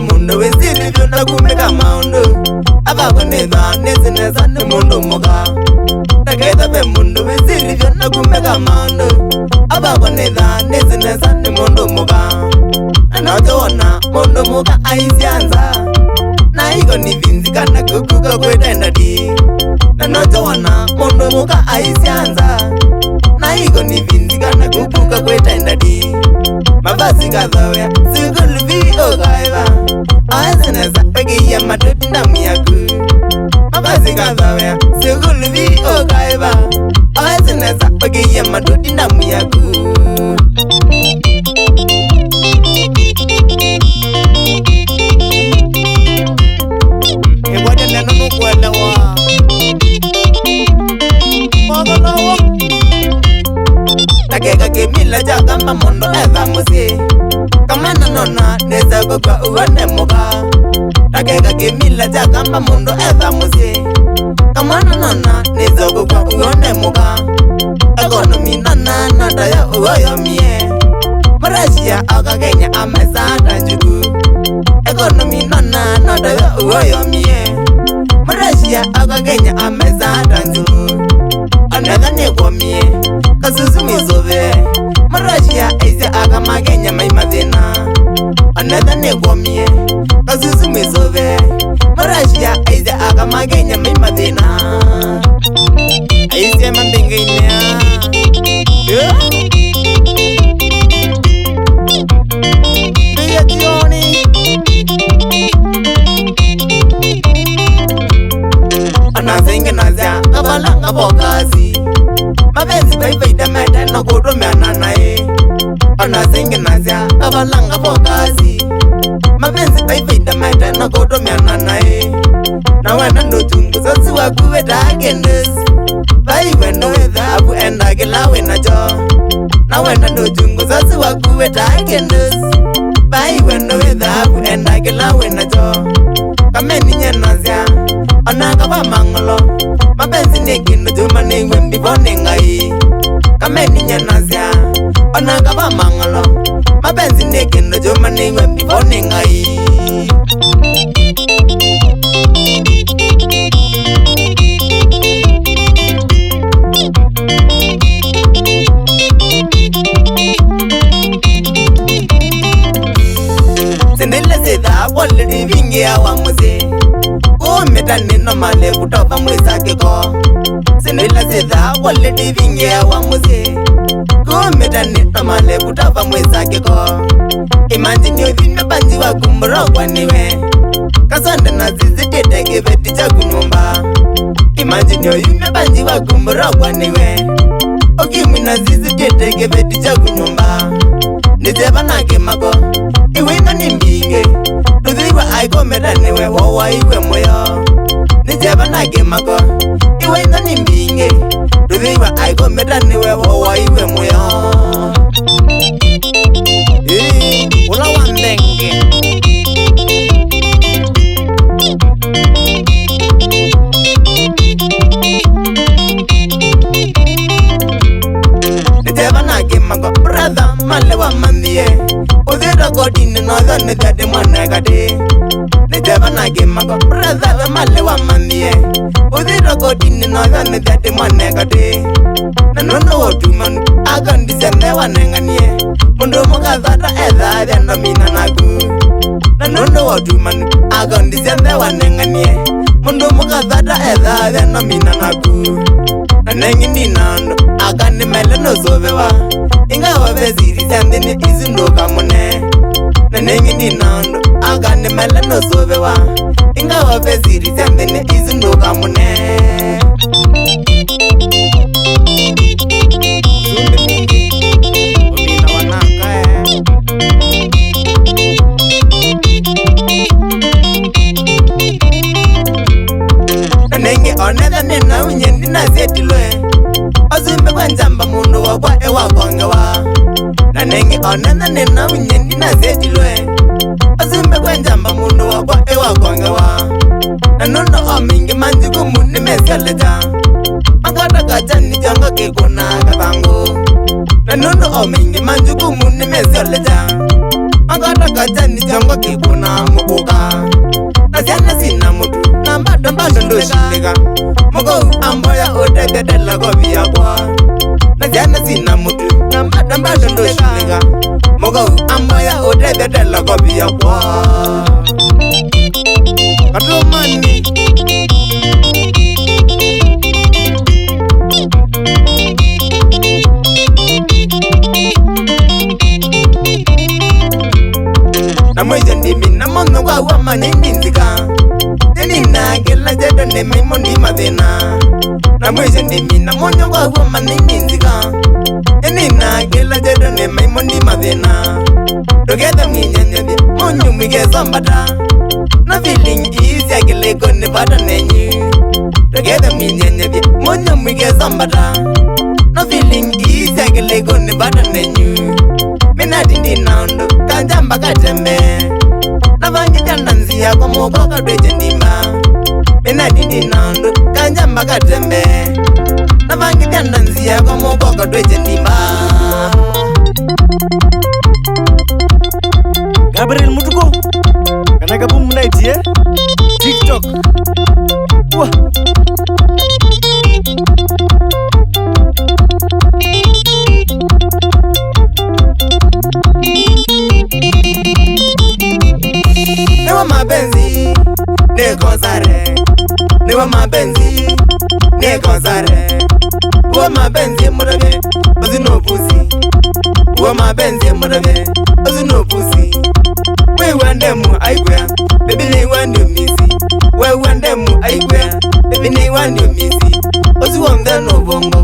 Mundo wezili vyona kumeka maundo Abakoneza nezineza ni mundo moga Takeza pe mundo wezili vyona kumeka maundo Abakoneza nezineza ni mundo moga Anaotona mundo moga aisianza Na hiko ni vinzika na kukuka kweta ndadi Anaotona mundo moga aisianza Na hiko ni vinzika na kukuka kweta ndadi Mabasi kadhawea Sigulvi ogaiva Azineza pegi ya matuti ndamu yaku Mabasi kadhawea Sigulvi ogaiva Azineza pegi ya matuti ndamu yaku Ewaja neno nukwelewa Mogolowa Takeka kimila jakamba mondo eza musi Kamana nona neza kukwa uwane moga Takeka kimila jakamba mondo eza musi Kamana nona neza kukwa uwane moga Economy nana nada ya uoyo mie Marashia aga Kenya amesa tajuku Economy nana nada ya uoyo mie Marashia aga Kenya amesa tajuku Another negwa mie Kasusu mizove Marashia eise aga magenya maimadena Another negwa mie Kasusu mizove Marashia eise aga magenya maimadena Eise mambinga inea Bia tioni Anazenge nazia Kabalanga bokazi Mabenzi baifaida meta na kutumia nae Anazingi nazia kabalanga bokazi Mabenzi baifaida meta na kutumia nae Na wena nutungu zosi wakuwe dagendes Bai wendo wethabu enda kila wena jo Na wena nutungu zosi wakuwe dagendes Bai wendo wethabu enda kila wena jo Kameni nye nazia Onaka pa mangolo Mabenzi nekindu juma nengwe mbibone ngai Kameni nyanazia Onaka pa mangolo Mabenzi nekindu juma nengwe mbibone ngai Sindile sida wale divingi ya wamuzi Kumeta nino male kutoka mweza kiko Sindile sida wale divingi ya wamuzi Kumeta nino male kutoka mweza kiko Imagine yodhime banji wa kumbro kwa niwe Kasonde na zizi tete kiveti cha kunyumba Imagine yodhime banji wa kumbro kwa niwe Okimi na zizi tete kiveti cha kunyumba Nizeba na kimako Iwe ino ni mbinge Nudhiwa aiko medaniwe wawa iwe moyo Nizeba na kimako Iwe ino ni mbinge Nudhiwa aiko medaniwe wawa iwe moyo Ula wandenge Nizeba na kimako Brother male wa mandie Udhira kodini nozo nizade mwanegade Nizeba na kimako Brother male wa mandie Udhira kodini nozo nizade mwanegade Nanono wotumanu Aga ndisende wanenganie Mundu muka zata eza Zendo mina nagu Nanono wotumanu Aga ndisende wanenganie Mundu muka zata eza Zendo mina nagu Nanengi ninando Aga nimele no sovewa Inga wabeziri sendini izindo kamune Nanengi ninando Aga nimele no sovewa Inga wabeziri sendini izindo kamune Zunde mingi Umina wanaka Nanengi oneza nina unyendi na zetilwe Ozumbe kwa njamba mundu wakwa ewa kongewa Nengi onena nena winyendi na zejilwe Azimbe kwenjamba mundu wakwa ewa kongewa Nanono omingi manjigu muni mesialeja Angata kachani jango kikuna katangu Nanono omingi manjigu muni mesialeja Angata kachani jango kikuna mubuka Nasiana sina mutu Nambado ndo shiliga Mogo amboya odege dela gobiya kwa Nasiana sina mutu Nambado ndo shiliga Mogo amboya odege dela gobiya kwa Katomani Namweja ndimi namono wa wama nindinzika Teni na gela jedo ne mimo ndi madena Namweja ndimi namono wa wama nindinzika Teni na gela jedo ne mimo ndi madena Together mwinyanyadi monyu mwige zombada Na feeling easy agile kone bada nenyu Together mwinyanyadi monyu mwige zombada Na feeling easy agile kone bada nenyu Mina dindi naundo kanjamba katembe Navangi jandanzi yako moko kadweje ndimba Mina dindi naundo kanjamba katembe Navangi jandanzi yako moko kadweje ndimba Gabriel Mutuko Kana gabu munaiti TikTok Wah Newa mapenzi Neko zare Newa mapenzi Neko zare Uwa mapenzi murabe Ozino pusi Uwa mapenzi murabe Ozino pusi We wandemu aigwea Baby ni wandu misi We wandemu aigwea Baby ni wandu misi Ozi wamde no bongo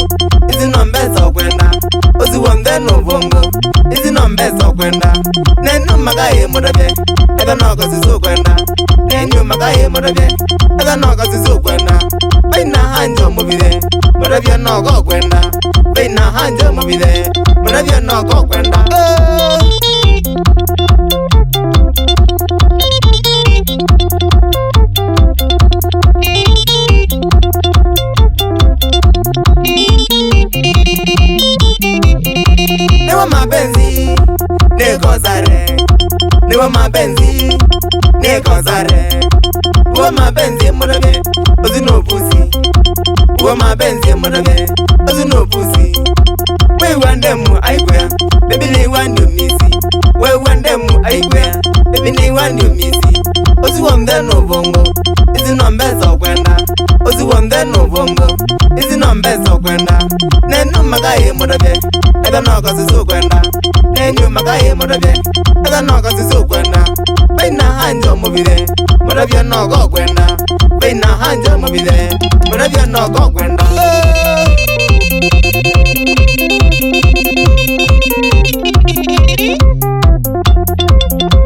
Izi nombeza okwenda Ozi wamde no bongo Izi nombeza okwenda Nenu magaye murabe Ega noko zizu kwenda Nenyu magaye murabe Ega noko zizu kwenda Baina hanjo mubide Murabia noko kwenda Baina hanjo mubide Murabia noko kwenda Newa mapenzi Neko zare Newa mapenzi Neko zare Uwa mapenzi murabe Ozino pusi Uwa mapenzi murabe Ozino pusi We wandemu aigwea Baby ni wandu misi We wandemu aigwea Baby ni wandu misi Ozi wamde no bongo Izi nombeza okwenda Ozi wamde no bongo Izi nombeza okwenda Nenu magaye murabe Ega noko zizu kwenda Nenyu magaye murabe Ega noko zizu kwenda Baina hanjo mubide Murabia noko kwenda Baina hanjo mubide Murabia noko kwenda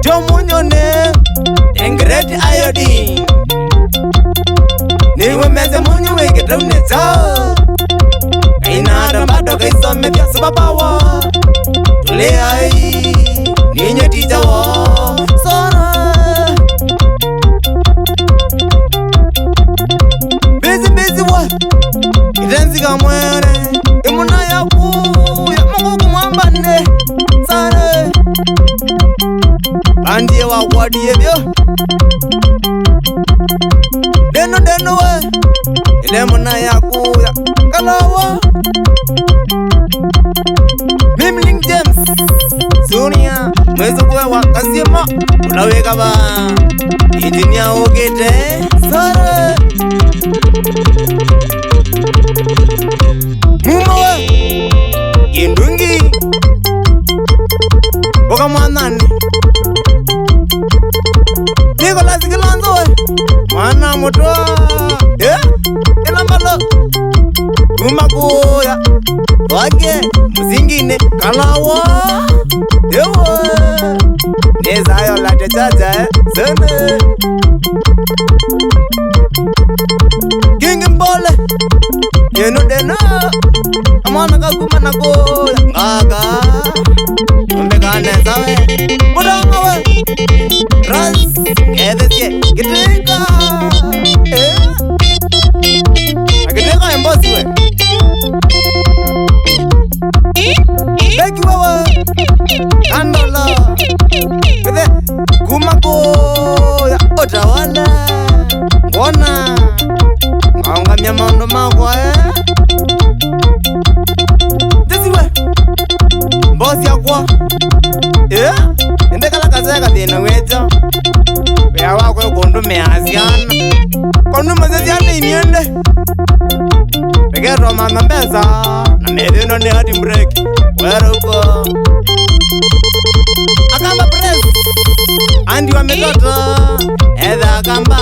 Jomunyone Engret iodine Niwe meze munyu wege tauneza Kainada mbado kaisome vya subabawa Tule ai Ninye tija wa Sora Busy wa Itenzi kamwere Imuna ya kuu Ya mungu kumwambane Sare Bandie wa wadie vyo Deno we Ile muna ya kuu ya Kalawa Mimling James Sunia Mwezo kwe wakasima Ulaweka ba Ijinia ogete Sare Mumawe Indungi Oka mwanani Nicolas Kilanzo we Mwana mutwa Ilambalo Umakuya Wage Muzingine Kalawa Ewa Nezayo late chacha Sene King Mbole Yenu dena Amana kakuma nakoya Ngaka kane sawe mudanga we ras kedesie kiteka akiteka embosi we beki wewe kandola kede kumako ya otawala ngona ngaungamia maondo makwa tisiwe mbosi yakwa endekala kazeka thina weja wea wakwe kundumeasiana kondumaziasiana iniende pekerwa mama mbesa na nethino ni hati mbreki weruko akamba press andi wametota edha akamba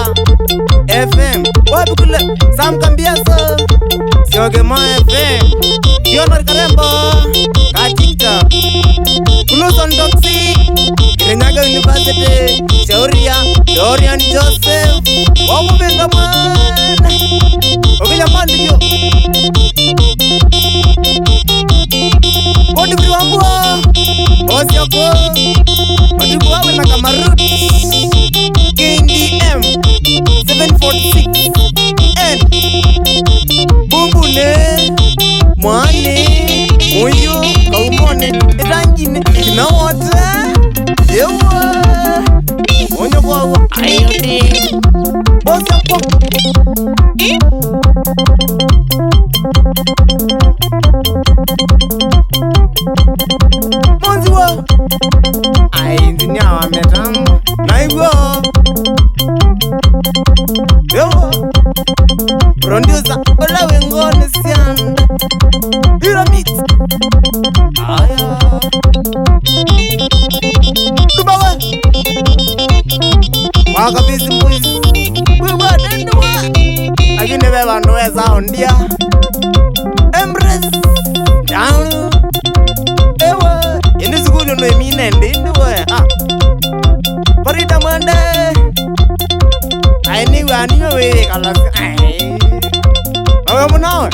FM wapi kule samkambiasa siogemo FM Kionor Karembo katikta Kuluson Doxy Kirinyaga University Shauria Dorian Joseph Wakubenga mwana Okenya mandi yo Kodi wambua Bosi yako Matibu wawe na Kamarut KDM 746 N Bumbune Mwane Muyo Kaumone Itangine Inaota Yewa Onyo kwa Ayote Bosi yako Monziwa Aindini awa metango Naiwa Yewa Producer Olawe ngone sianda Pyramid Aya Dubawe Waka busy boys Wewa denduwa Agine beba ndoeza ondia Embrace Down Ewa Indi sukulu no emine ndinduwe Parita mwende Aini waniwe kalasi Awe munawe